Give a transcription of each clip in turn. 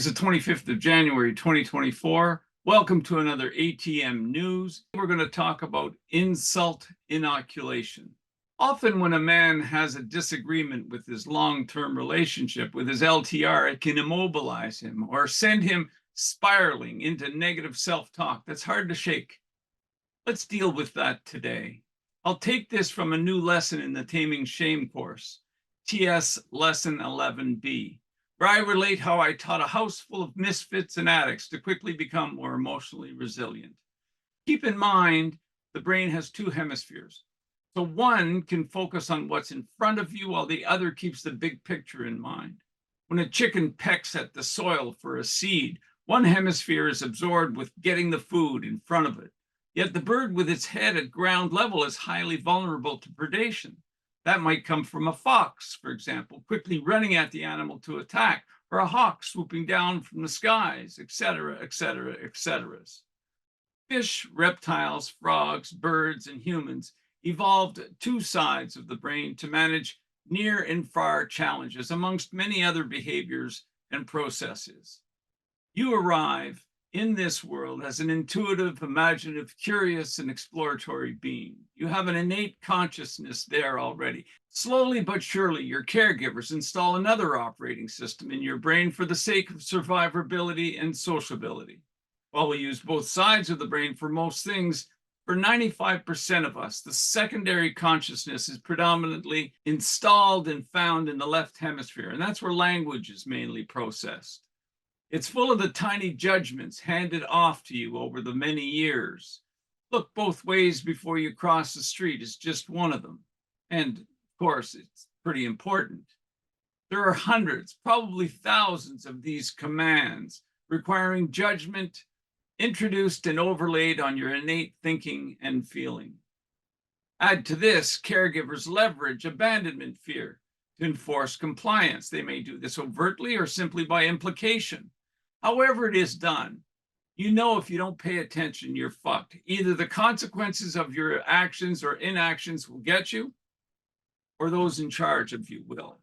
Today's the 25th of January, 2024. Welcome to another ATM News. We're going to talk about insult inoculation. Often when a man has a disagreement with his long-term relationship with his LTR, it can immobilize him or send him spiraling into negative self-talk that's hard to shake. Let's deal with that today. I'll take this from a new lesson in the Taming Shame course, TS Lesson 11B. where I relate how I taught a house full of misfits and addicts to quickly become more emotionally resilient. Keep in mind, the brain has two hemispheres. So one can focus on what's in front of you while the other keeps the big picture in mind. When a chicken pecks at the soil for a seed, one hemisphere is absorbed with getting the food in front of it. Yet the bird with its head at ground level is highly vulnerable to predation. That might come from a fox, for example, quickly running at the animal to attack, or a hawk swooping down from the skies, etc., etc., etc. Fish, reptiles, frogs, birds, and humans evolved two sides of the brain to manage near and far challenges, amongst many other behaviors and processes. You arrive in this world as an intuitive, imaginative, curious, and exploratory being. You have an innate consciousness there already. Slowly but surely, your caregivers install another operating system in your brain for the sake of survivability and sociability. While we use both sides of the brain for most things, for 95% of us, the secondary consciousness is predominantly installed and found in the left hemisphere, and that's where language is mainly processed. It's full of the tiny judgments handed off to you over the many years. Look both ways before you cross the street is just one of them. And of course, it's pretty important. There are hundreds, probably thousands of these commands requiring judgment introduced and overlaid on your innate thinking and feeling. Add to this, caregivers leverage abandonment fear to enforce compliance. They may do this overtly or simply by implication. However it is done, you know if you don't pay attention, you're fucked. Either the consequences of your actions or inactions will get you, or those in charge of you will.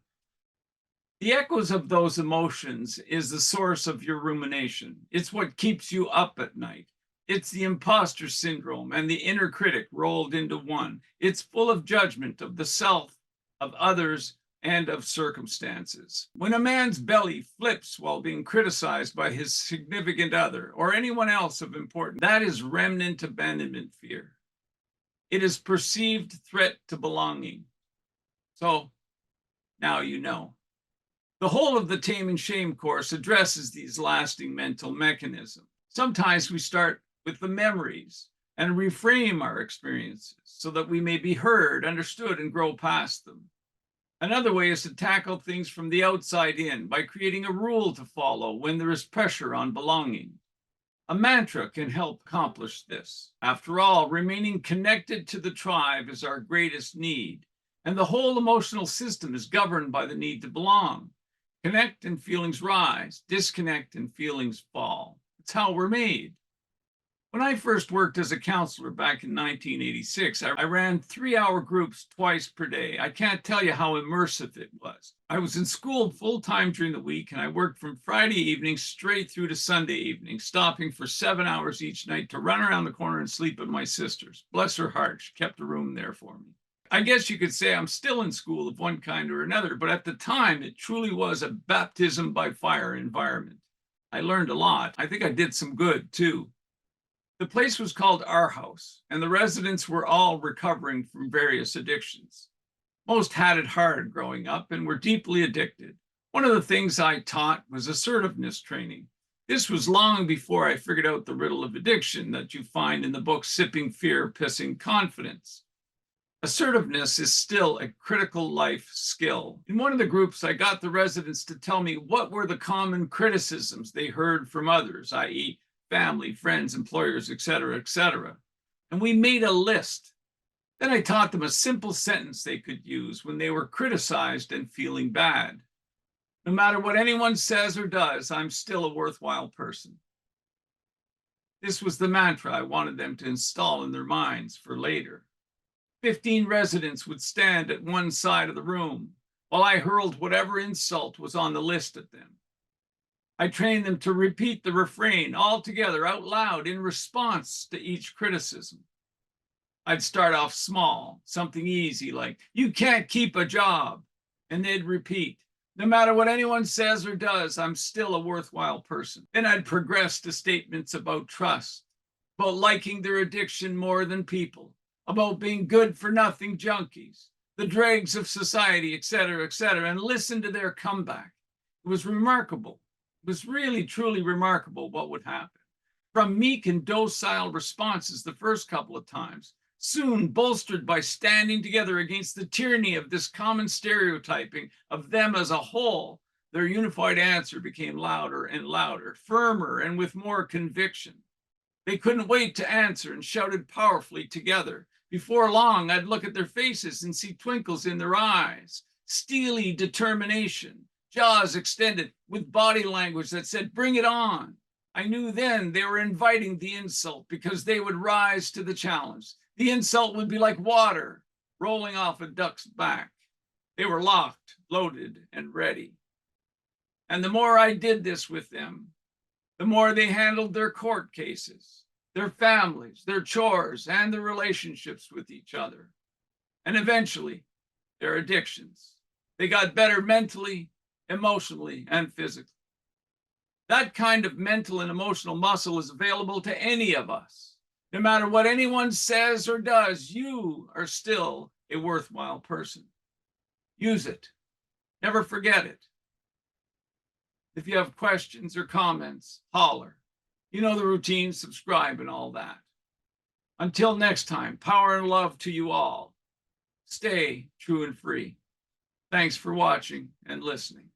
The echoes of those emotions is the source of your rumination. It's what keeps you up at night. It's the imposter syndrome and the inner critic rolled into one. It's full of judgment of the self, of others, and of circumstances. When a man's belly flips while being criticized by his significant other or anyone else of importance, that is remnant abandonment fear. It is perceived threat to belonging. So now you know. The whole of the Taming Shame course addresses these lasting mental mechanisms. Sometimes we start with the memories and reframe our experiences so that we may be heard, understood, and grow past them. Another way is to tackle things from the outside in by creating a rule to follow when there is pressure on belonging. A mantra can help accomplish this. After all, remaining connected to the tribe is our greatest need, and the whole emotional system is governed by the need to belong. Connect and feelings rise, disconnect and feelings fall. It's how we're made. When I first worked as a counselor back in 1986, I ran 3-hour groups twice per day. I can't tell you how immersive it was. I was in school full-time during the week, and I worked from Friday evening straight through to Sunday evening, stopping for 7 hours each night to run around the corner and sleep at my sister's. Bless her heart, she kept a room there for me. I guess you could say I'm still in school of one kind or another, but at the time, it truly was a baptism by fire environment. I learned a lot. I think I did some good, too. The place was called Our House, and the residents were all recovering from various addictions. Most had it hard growing up and were deeply addicted. One of the things I taught was assertiveness training. This was long before I figured out the riddle of addiction that you find in the book Sipping Fear, Pissing Confidence. Assertiveness is still a critical life skill. In one of the groups, I got the residents to tell me what were the common criticisms they heard from others, i.e., family, friends, employers, etc., etc. And we made a list. Then I taught them a simple sentence they could use when they were criticized and feeling bad. No matter what anyone says or does, I'm still a worthwhile person. This was the mantra I wanted them to install in their minds for later. 15 residents would stand at one side of the room while I hurled whatever insult was on the list at them. I trained them to repeat the refrain all together out loud in response to each criticism. I'd start off small, something easy like, "You can't keep a job." And they'd repeat, "No matter what anyone says or does, I'm still a worthwhile person." Then I'd progress to statements about trust, about liking their addiction more than people, about being good for nothing junkies, the dregs of society, etc., and listen to their comeback. It was remarkable. It was really, truly remarkable what would happen. From meek and docile responses the first couple of times, soon bolstered by standing together against the tyranny of this common stereotyping of them as a whole, their unified answer became louder and louder, firmer and with more conviction. They couldn't wait to answer and shouted powerfully together. Before long, I'd look at their faces and see twinkles in their eyes, steely determination, jaws extended with body language that said, "Bring it on." I knew then they were inviting the insult because they would rise to the challenge. The insult would be like water rolling off a duck's back. They were locked, loaded, and ready. And the more I did this with them, the more they handled their court cases, their families, their chores, and their relationships with each other. And eventually, their addictions. They got better mentally, emotionally, and physically. That kind of mental and emotional muscle is available to any of us. No matter what anyone says or does, you are still a worthwhile person. Use it. Never forget it. If you have questions or comments, holler. You know the routine, subscribe and all that. Until next time, power and love to you all. Stay true and free. Thanks for watching and listening.